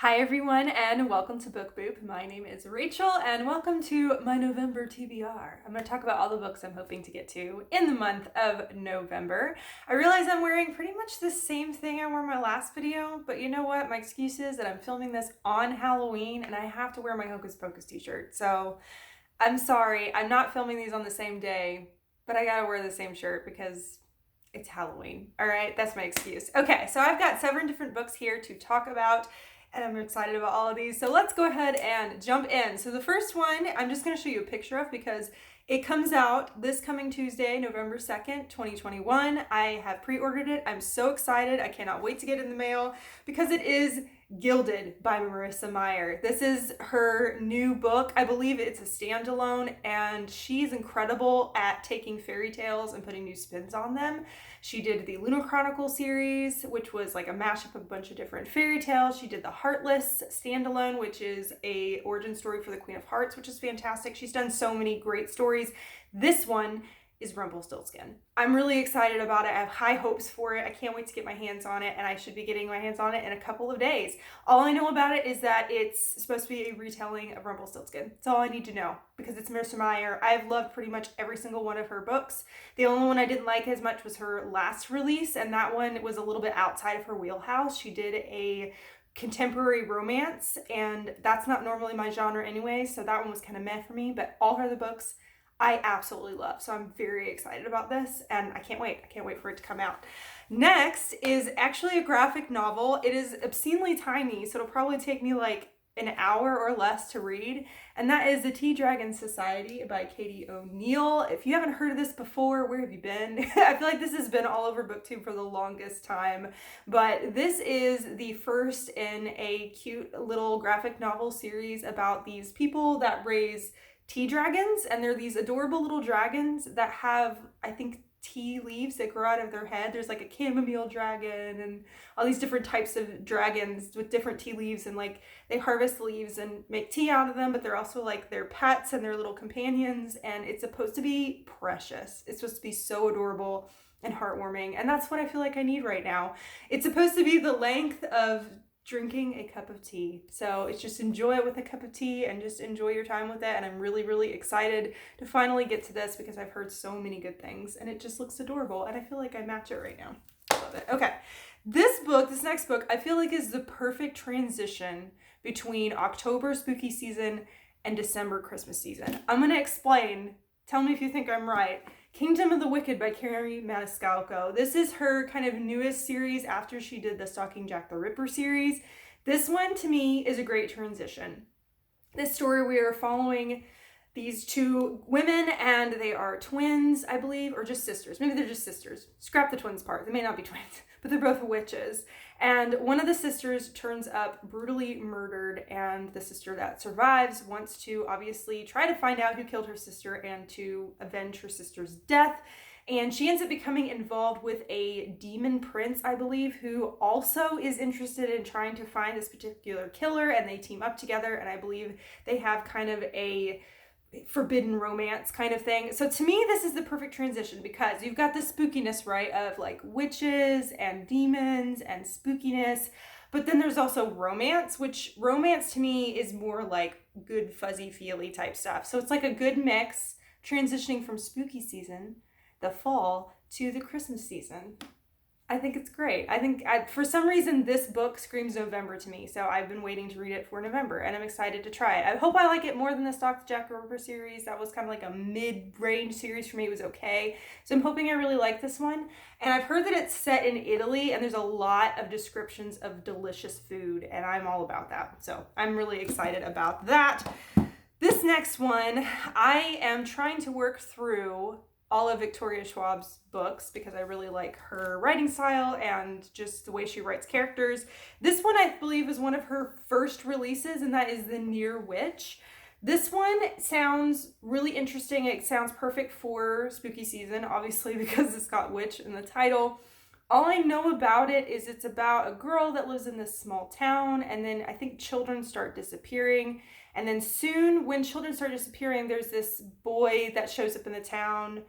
Hi everyone and welcome to Book Boop. My name is Rachel and welcome to my November TBR. I'm going to talk about all the books I'm hoping to get to in the month of November. I realize I'm wearing pretty much the same thing I wore in my last video, but you know what? My excuse is that I'm filming this on Halloween and I have to wear my Hocus Pocus t-shirt. So I'm sorry, I'm not filming these on the same day, but I gotta wear the same shirt because it's Halloween. All right, that's my excuse. Okay, so I've got 7 different books here to talk about and I'm excited about all of these. So let's go ahead and jump in. So the first one, I'm just going to show you a picture of because it comes out this coming Tuesday, November 2nd, 2021. I have pre-ordered it. I'm so excited. I cannot wait to get it in the mail because it is Gilded by Marissa Meyer. This is her new book. I believe it's a standalone and she's incredible at taking fairy tales and putting new spins on them. She did the Lunar Chronicle series, which was like a mashup of a bunch of different fairy tales. She did the Heartless standalone, which is a origin story for the Queen of Hearts, which is fantastic. She's done so many great stories. This one is Rumpelstiltskin. I'm really excited about it. I have high hopes for it. I can't wait to get my hands on it, and I should be getting my hands on it in a couple of days. All I know about it is that it's supposed to be a retelling of Rumpelstiltskin. That's all I need to know because it's Marissa Meyer. I've loved pretty much every single one of her books. The only one I didn't like as much was her last release, and that one was a little bit outside of her wheelhouse. She did a contemporary romance, and that's not normally my genre anyway, so that one was kind of meh for me, but all her other books I absolutely love. So I'm very excited about this and I can't wait. I can't wait for it to come out. Next is actually a graphic novel. It is obscenely tiny, so it'll probably take me like an hour or less to read. And that is The Tea Dragon Society by Katie O'Neill. If you haven't heard of this before, where have you been? I feel like this has been all over BookTube for the longest time. But this is the first in a cute little graphic novel series about these people that raise tea dragons, and they're these adorable little dragons that have, I think, tea leaves that grow out of their head. There's like a chamomile dragon and all these different types of dragons with different tea leaves, and like they harvest leaves and make tea out of them, but they're also like their pets and their little companions, and it's supposed to be precious. It's supposed to be so adorable and heartwarming, and that's what I feel like I need right now. It's supposed to be the length of drinking a cup of tea. So it's just enjoy it with a cup of tea and just enjoy your time with it. And I'm really, really excited to finally get to this because I've heard so many good things and it just looks adorable. And I feel like I match it right now. I love it. Okay. This next book, I feel like is the perfect transition between October spooky season and December Christmas season. I'm going to explain. Tell me if you think I'm right. Kingdom of the Wicked by Kerri Maniscalco. This is her kind of newest series after she did the Stalking Jack the Ripper series. This one to me is a great transition. This story, we are following these 2 women and they are twins, I believe, or just sisters. Maybe they're just sisters. Scrap the twins part. They may not be twins, but they're both witches. And one of the sisters turns up brutally murdered, and the sister that survives wants to obviously try to find out who killed her sister and to avenge her sister's death. And she ends up becoming involved with a demon prince, I believe, who also is interested in trying to find this particular killer, and they team up together, and I believe they have kind of a forbidden romance kind of thing. So to me, this is the perfect transition because you've got the spookiness, right, of like witches and demons and spookiness, but then there's also romance, which romance to me is more like good fuzzy feely type stuff. So it's like a good mix transitioning from spooky season, the fall, to the Christmas season. I think it's great. For some reason, this book screams November to me, so I've been waiting to read it for November, and I'm excited to try it. I hope I like it more than the Stalk Jack the Ripper series. That was kind of like a mid-range series for me. It was okay. So I'm hoping I really like this one. And I've heard that it's set in Italy, and there's a lot of descriptions of delicious food, and I'm all about that. So I'm really excited about that. This next one, I am trying to work through all of Victoria Schwab's books because I really like her writing style and just the way she writes characters. This one I believe is one of her first releases, and that is The Near Witch. This one sounds really interesting. It sounds perfect for spooky season, obviously, because it's got witch in the title. All I know about it is it's about a girl that lives in this small town, and then I think children start disappearing. And then soon when children start disappearing, there's this boy that shows up in the town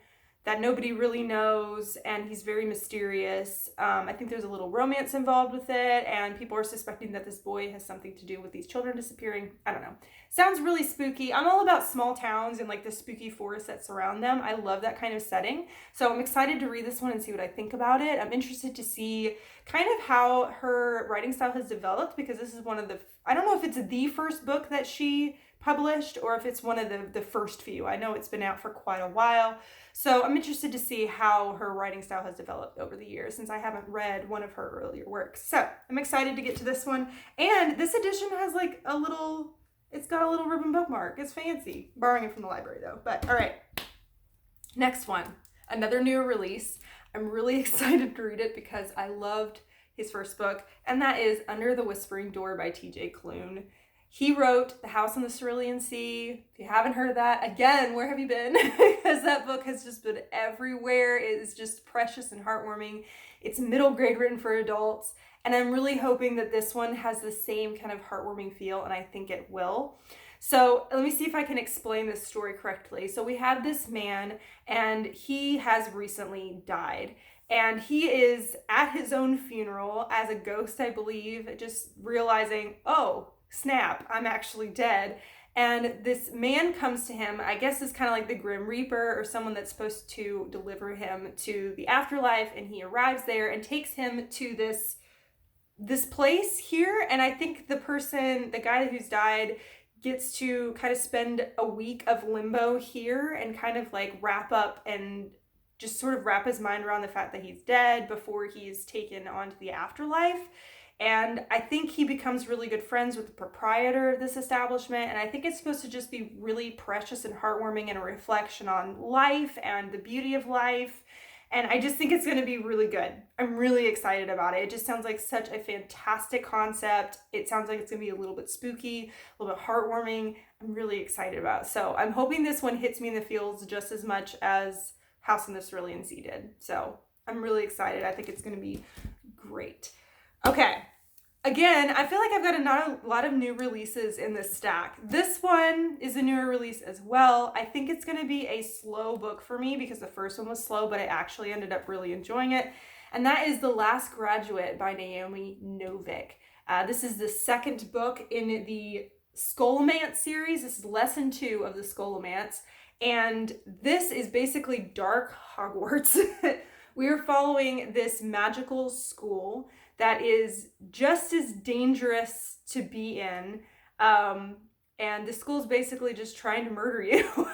that nobody really knows, and he's very mysterious. I think there's a little romance involved with it, and people are suspecting that this boy has something to do with these children disappearing. I don't know. Sounds really spooky. I'm all about small towns and like the spooky forests that surround them. I love that kind of setting. So I'm excited to read this one and see what I think about it. I'm interested to see kind of how her writing style has developed, because this is one of the, I don't know if it's the first book that she published or if it's one of the first few. I know it's been out for quite a while. So I'm interested to see how her writing style has developed over the years, since I haven't read one of her earlier works. So I'm excited to get to this one. And this edition has like a little, it's got a little ribbon bookmark. It's fancy. Borrowing it from the library though. But all right, next one, another new release. I'm really excited to read it because I loved his first book, and that is Under the Whispering Door by T.J. Klune. He wrote The House on the Cerulean Sea. If you haven't heard of that, again, where have you been? Because that book has just been everywhere. It is just precious and heartwarming. It's middle grade, written for adults. And I'm really hoping that this one has the same kind of heartwarming feel, and I think it will. So let me see if I can explain this story correctly. So we have this man, and he has recently died. And he is at his own funeral as a ghost, I believe, just realizing, oh, snap, I'm actually dead. And this man comes to him, I guess is kind of like the Grim Reaper or someone that's supposed to deliver him to the afterlife. And he arrives there and takes him to this place here. And I think the guy who's died, gets to kind of spend a week of limbo here and kind of like wrap up and just sort of wrap his mind around the fact that he's dead before he's taken on to the afterlife. And I think he becomes really good friends with the proprietor of this establishment. And I think it's supposed to just be really precious and heartwarming and a reflection on life and the beauty of life. And I just think it's going to be really good. I'm really excited about it. It just sounds like such a fantastic concept. It sounds like it's going to be a little bit spooky, a little bit heartwarming. I'm really excited about it. So I'm hoping this one hits me in the feels just as much as House on the Cerulean Sea did. So I'm really excited. I think it's going to be great. Okay, again, I feel like I've got a lot of new releases in this stack. This one is a newer release as well. I think it's going to be a slow book for me because the first one was slow, but I actually ended up really enjoying it. And that is The Last Graduate by Naomi Novik. This is the second book in the Scholomance series. This is lesson 2 of the Scholomance. And this is basically dark Hogwarts. We are following this magical school that is just as dangerous to be in. And the school's basically just trying to murder you.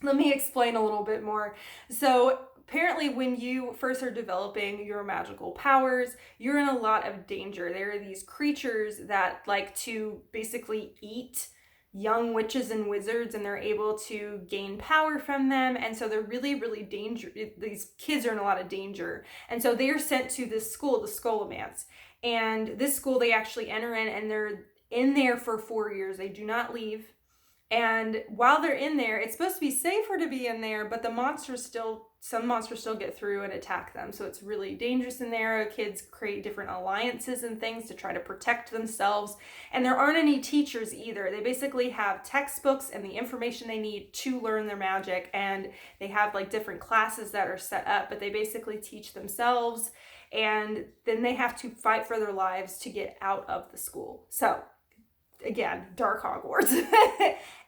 Let me explain a little bit more. So apparently when you first are developing your magical powers, you're in a lot of danger. There are these creatures that like to basically eat young witches and wizards, and they're able to gain power from them. And so they're really, really dangerous. These kids are in a lot of danger. And so they are sent to this school, the Scholomance. And this school, they actually enter in, and they're in there for 4 years. They do not leave. And while they're in there, it's supposed to be safer to be in there, but some monsters still get through and attack them. So it's really dangerous in there. Kids create different alliances and things to try to protect themselves. And there aren't any teachers either. They basically have textbooks and the information they need to learn their magic. And they have like different classes that are set up, but they basically teach themselves. And then they have to fight for their lives to get out of the school. So again, dark Hogwarts.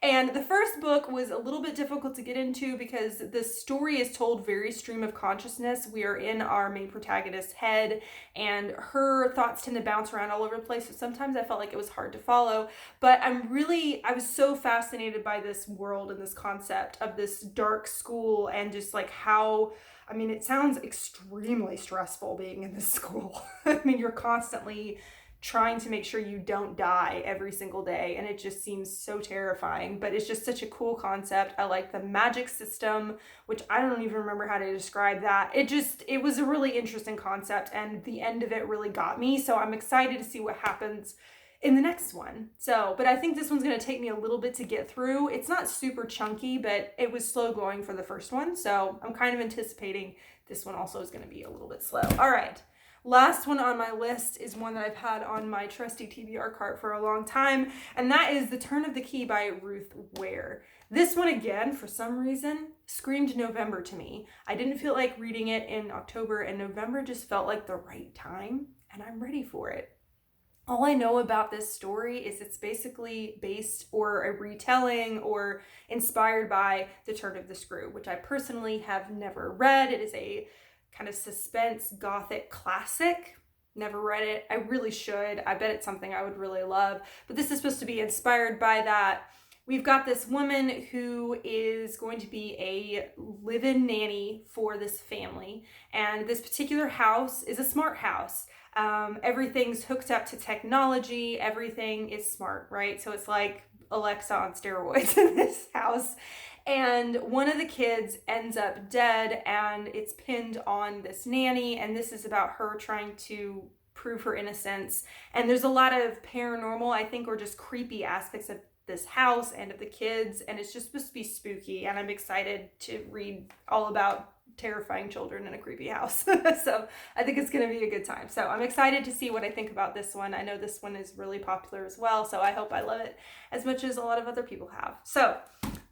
And the first book was a little bit difficult to get into because the story is told very stream of consciousness. We are in our main protagonist's head, and her thoughts tend to bounce around all over the place. So sometimes I felt like it was hard to follow, but I was so fascinated by this world and this concept of this dark school, and just like how, I mean, it sounds extremely stressful being in this school. I mean, you're constantly trying to make sure you don't die every single day, and it just seems so terrifying, but it's just such a cool concept. I like the magic system, which I don't even remember how to describe that. It was a really interesting concept, and the end of it really got me, so I'm excited to see what happens in the next one. But I think this one's going to take me a little bit to get through. It's not super chunky, but it was slow going for the first one, so I'm kind of anticipating this one also is going to be a little bit slow. All right. Last one on my list is one that I've had on my trusty TBR cart for a long time, and that is The Turn of the Key by Ruth Ware. This one, again, for some reason, screamed November to me. I didn't feel like reading it in October, and November just felt like the right time, and I'm ready for it. All I know about this story is it's basically based or a retelling or inspired by The Turn of the Screw, which I personally have never read. It is a kind of suspense gothic classic. Never read it. I really should. I bet it's something I would really love. But this is supposed to be inspired by that. We've got this woman who is going to be a live-in nanny for this family. And this particular house is a smart house. Everything's hooked up to technology. Everything is smart, right? So it's like Alexa on steroids in this house. And one of the kids ends up dead, and it's pinned on this nanny. And this is about her trying to prove her innocence. And there's a lot of paranormal, I think, or just creepy aspects of this house and of the kids. And it's just supposed to be spooky. And I'm excited to read all about terrifying children in a creepy house. So I think it's going to be a good time. So I'm excited to see what I think about this one. I know this one is really popular as well, so I hope I love it as much as a lot of other people have. So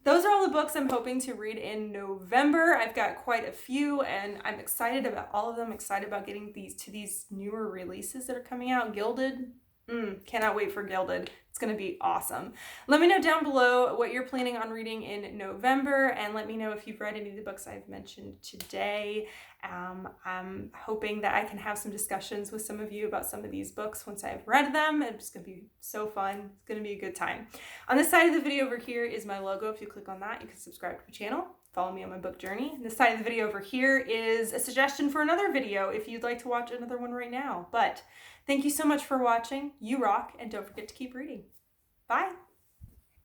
those are all the books I'm hoping to read in November. I've got quite a few, and I'm excited about all of them. Excited about getting these newer releases that are coming out. Gilded. Cannot wait for Gilded. It's going to be awesome. Let me know down below what you're planning on reading in November, and let me know if you've read any of the books I've mentioned today. I'm hoping that I can have some discussions with some of you about some of these books once I've read them. It's going to be so fun. It's going to be a good time. On the side of the video over here is my logo. If you click on that, you can subscribe to my channel. Follow me on my book journey. And the side of the video over here is a suggestion for another video if you'd like to watch another one right now. But thank you so much for watching. You rock, and don't forget to keep reading. Bye.